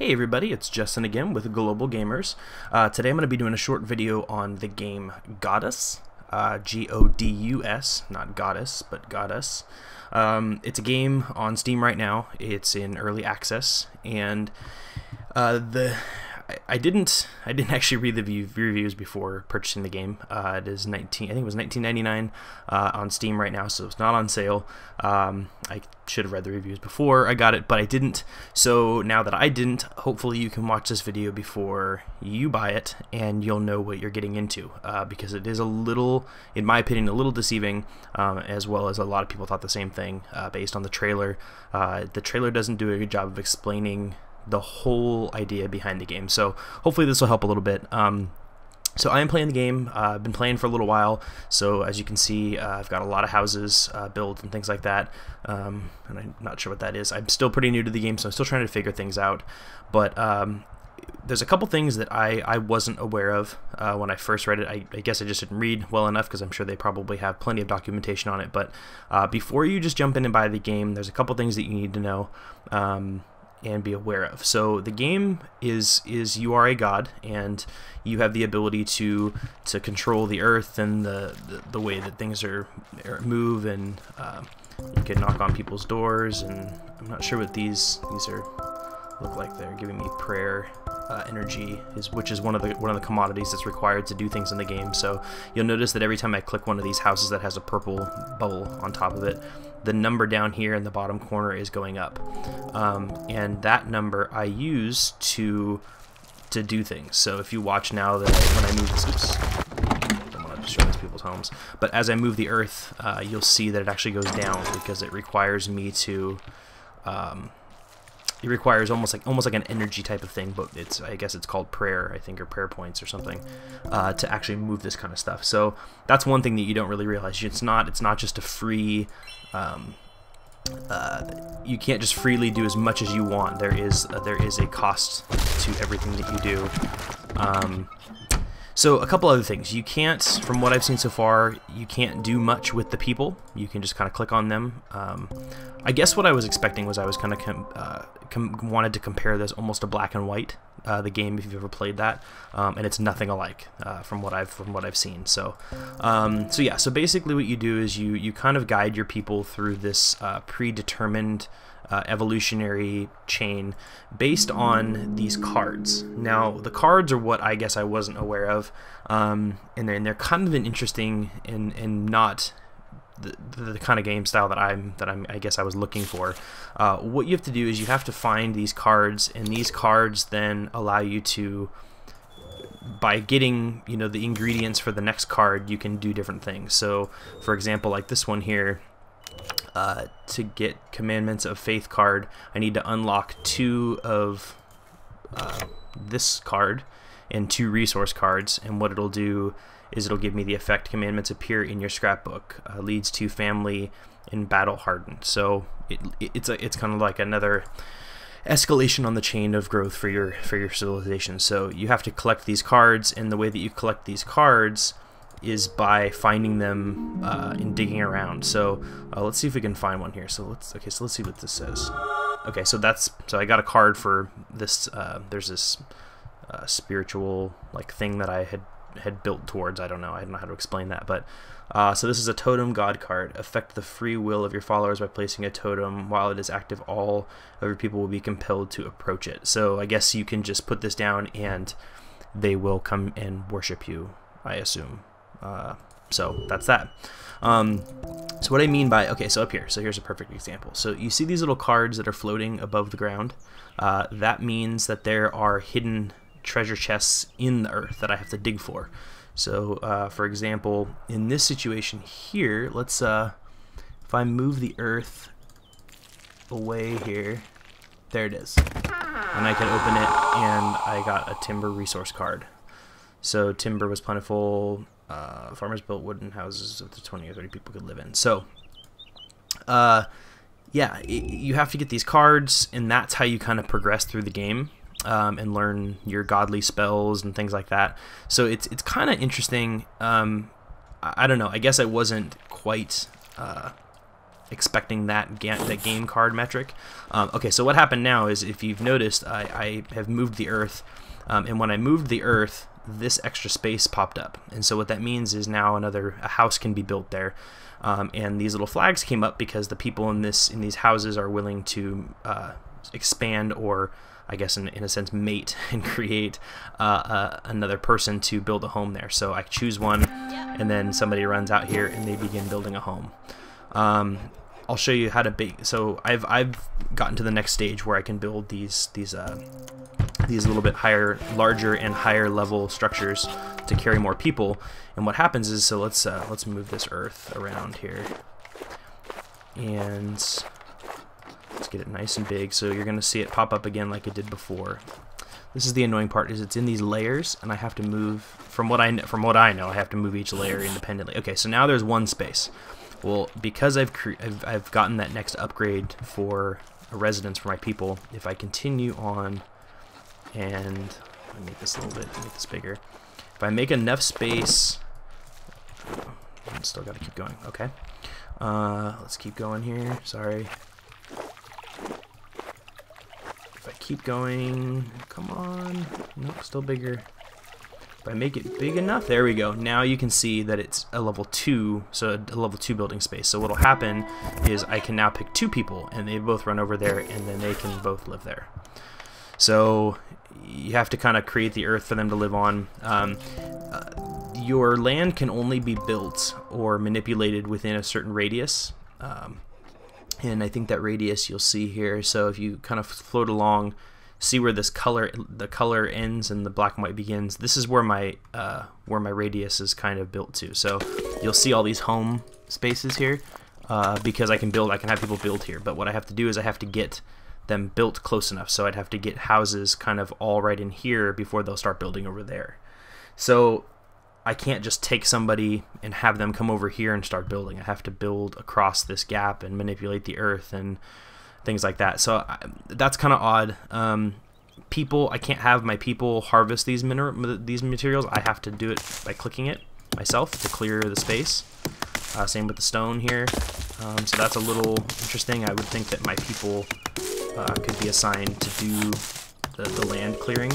Hey everybody, it's Justin again with Global Gamers. Today I'm going to be doing a short video on the game Godus, G-O-D-U-S, not Goddess, but Godus. It's a game on Steam right now. It's in early access, and I didn't actually read the reviews before purchasing the game. It is I think it was $19.99 on Steam right now, so it's not on sale. I should have read the reviews before I got it, but I didn't. So now that I didn't, hopefully you can watch this video before you buy it, and you'll know what you're getting into. Because it is a little, in my opinion, a little deceiving, as well as a lot of people thought the same thing based on the trailer. The trailer doesn't do a good job of explaining the whole idea behind the game, so hopefully this will help a little bit. So I am playing the game. I've been playing for a little while, so as you can see, I've got a lot of houses built and things like that, and I'm not sure what that is. I'm still pretty new to the game, so I'm still trying to figure things out, but there's a couple things that I wasn't aware of when I first read it. I guess I just didn't read well enough, because I'm sure they probably have plenty of documentation on it, but before you just jump in and buy the game, there's a couple things that you need to know and be aware of. So the game is you are a god, and you have the ability to control the earth and the way that things move, and you can knock on people's doors, and I'm not sure what these look like. They're giving me prayer energy, which is one of the commodities that's required to do things in the game. So you'll notice that every time I click one of these houses that has a purple bubble on top of it, the number down here in the bottom corner is going up, and that number I use to do things. So if you watch now, that when I move this, oops, I don't want to show these people's homes, but as I move the earth, you'll see that it actually goes down, because it requires me to it requires almost like an energy type of thing, but I guess it's called prayer, I think, or prayer points or something, to actually move this kind of stuff. So that's one thing that you don't really realize. It's not just a free, you can't just freely do as much as you want. There is a cost to everything that you do. So a couple other things. You can't, from what I've seen so far, you can't do much with the people. You can just kind of click on them. I guess what I was expecting was I was kind of wanted to compare this almost to Black and White, the game, if you've ever played that, and it's nothing alike from what I've seen. So yeah. So basically, what you do is you kind of guide your people through this predetermined evolutionary chain based on these cards. Now, the cards are what I guess I wasn't aware of, and they're kind of an interesting and not the kind of game style that I guess I was looking for. What you have to do is you have to find these cards, and these cards then allow you to, by getting the ingredients for the next card, you can do different things. So, for example, like this one here. To get Commandments of Faith card, I need to unlock 2 of this card and 2 resource cards, and what it'll do is it'll give me the effect Commandments appear in your scrapbook, leads to family and battle hardened. So it's kind of like another escalation on the chain of growth for your civilization. So you have to collect these cards, and the way that you collect these cards is by finding them and digging around. So let's see if we can find one here. So let's see what this says. Okay, so I got a card for this. There's this spiritual thing that I had built towards. I don't know how to explain that, but so this is a totem god card. Affect the free will of your followers by placing a totem. While it is active, all of your people will be compelled to approach it. So I guess you can just put this down and they will come and worship you, I assume. So that's that. So what I mean by, okay, so up here, so here's a perfect example. So you see these little cards that are floating above the ground? That means that there are hidden treasure chests in the earth that I have to dig for. So for example, in this situation here, let's if I move the earth away here, there it is, and I can open it, and I got a timber resource card. So timber was plentiful. Farmers built wooden houses up to 20 or 30 people could live in. So, yeah, you have to get these cards, and that's how you kind of progress through the game and learn your godly spells and things like that. So it's kind of interesting. I don't know. I guess I wasn't quite expecting that game card metric. Okay, so what happened now is, if you've noticed, I have moved the earth, and when I moved the earth, this extra space popped up, and so what that means is now a house can be built there, and these little flags came up because the people in these houses are willing to expand, or I guess in a sense mate, and create another person to build a home there. So I choose one, and then somebody runs out here and they begin building a home. I'll show you how to so I've gotten to the next stage where I can build these little bit larger and higher level structures to carry more people. And what happens is, so let's move this earth around here, and let's get it nice and big. So you're gonna see it pop up again like it did before. This is the annoying part, is it's in these layers, and I have to move, from what I know, I have to move each layer independently. Okay, so now there's one space. Well, because I've gotten that next upgrade for a residence for my people, if I continue on, and let me make this a little bit, make this bigger. If I make enough space, I still got to keep going. Okay, let's keep going here. Sorry. If I keep going, come on. Nope, still bigger. If I make it big enough, there we go. Now you can see that it's a level 2, so a level 2 building space. So what'll happen is I can now pick 2 people, and they both run over there, and then they can both live there. So you have to kind of create the earth for them to live on. Your land can only be built or manipulated within a certain radius. And I think that radius you'll see here. So if you kind of float along, see where the color ends and the black and white begins. This is where my radius is kind of built to. So you'll see all these home spaces here, because I can have people build here. But what I have to do is I have to get them built close enough. So I'd have to get houses kind of all right in here before they'll start building over there. So I can't just take somebody and have them come over here and start building. I have to build across this gap and manipulate the earth and things like that. So that's kind of odd. I can't have my people harvest these materials. I have to do it by clicking it myself to clear the space. Same with the stone here. So that's a little interesting. I would think that my people could be assigned to do the land clearing.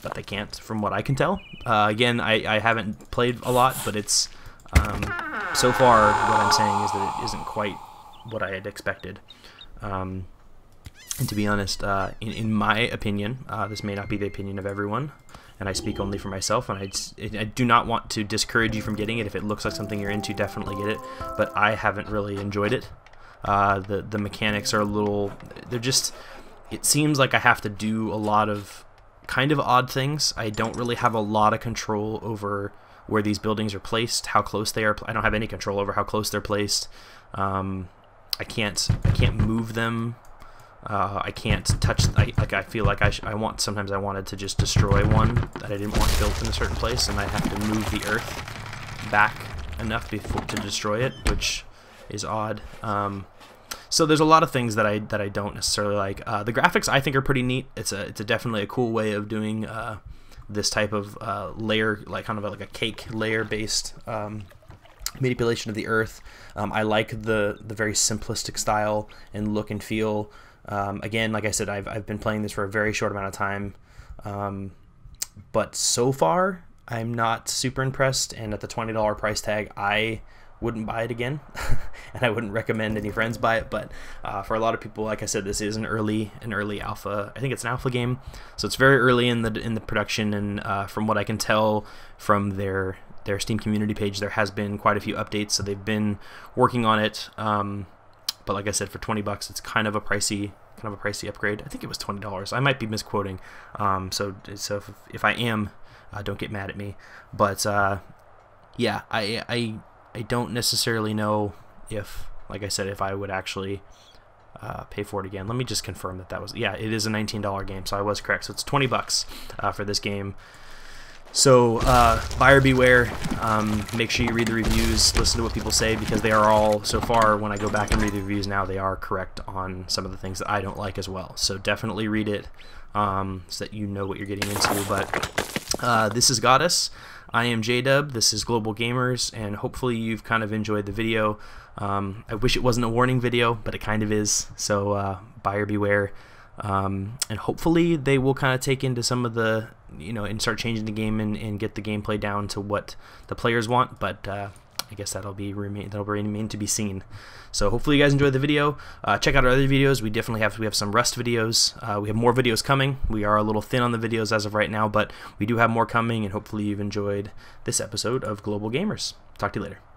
But they can't, from what I can tell. Again, I haven't played a lot, but it's so far what I'm saying is that it isn't quite what I had expected. And to be honest, in my opinion, this may not be the opinion of everyone, and I speak only for myself, and I do not want to discourage you from getting it. If it looks like something you're into, definitely get it, but I haven't really enjoyed it. The mechanics are a little, it seems like I have to do a lot of kind of odd things. I don't really have a lot of control over where these buildings are placed, how close they are. I don't have any control over how close they're placed. I can't move them. I can't touch. I feel like sometimes I wanted to just destroy one that I didn't want built in a certain place, and I have to move the earth back enough to destroy it, which is odd. So there's a lot of things that I don't necessarily like. The graphics I think are pretty neat. It's definitely a cool way of doing this type of layer, like kind of like a cake layer based manipulation of the earth. I like the very simplistic style and look and feel. Again, like I said, I've been playing this for a very short amount of time, but so far I'm not super impressed. And at the $20 price tag, I wouldn't buy it again, and I wouldn't recommend any friends buy it. But for a lot of people, like I said, this is an early alpha. I think it's an alpha game, so it's very early in the production. And from what I can tell from their Steam community page, there has been quite a few updates, so they've been working on it. But like I said, for $20, it's kind of a pricey upgrade. I think it was $20. I might be misquoting. So if I am, don't get mad at me. But yeah, I don't necessarily know if, like I said, if I would actually pay for it again. Let me just confirm that was, yeah, it is a $19 game, so I was correct. So it's $20 for this game. So buyer beware. Make sure you read the reviews, listen to what people say, because they are all, so far when I go back and read the reviews now, they are correct on some of the things that I don't like as well. So definitely read it so that you know what you're getting into. But this is Godus. I am JDub. This is Global Gamers, and hopefully you've kind of enjoyed the video. I wish it wasn't a warning video, but it kind of is. So buyer beware. And hopefully they will kind of take into some of the, and start changing the game and get the gameplay down to what the players want. But I guess that'll remain to be seen. So hopefully you guys enjoyed the video. Check out our other videos. We have some Rust videos. We have more videos coming. We are a little thin on the videos as of right now, but we do have more coming, and hopefully you've enjoyed this episode of Global Gamers. Talk to you later.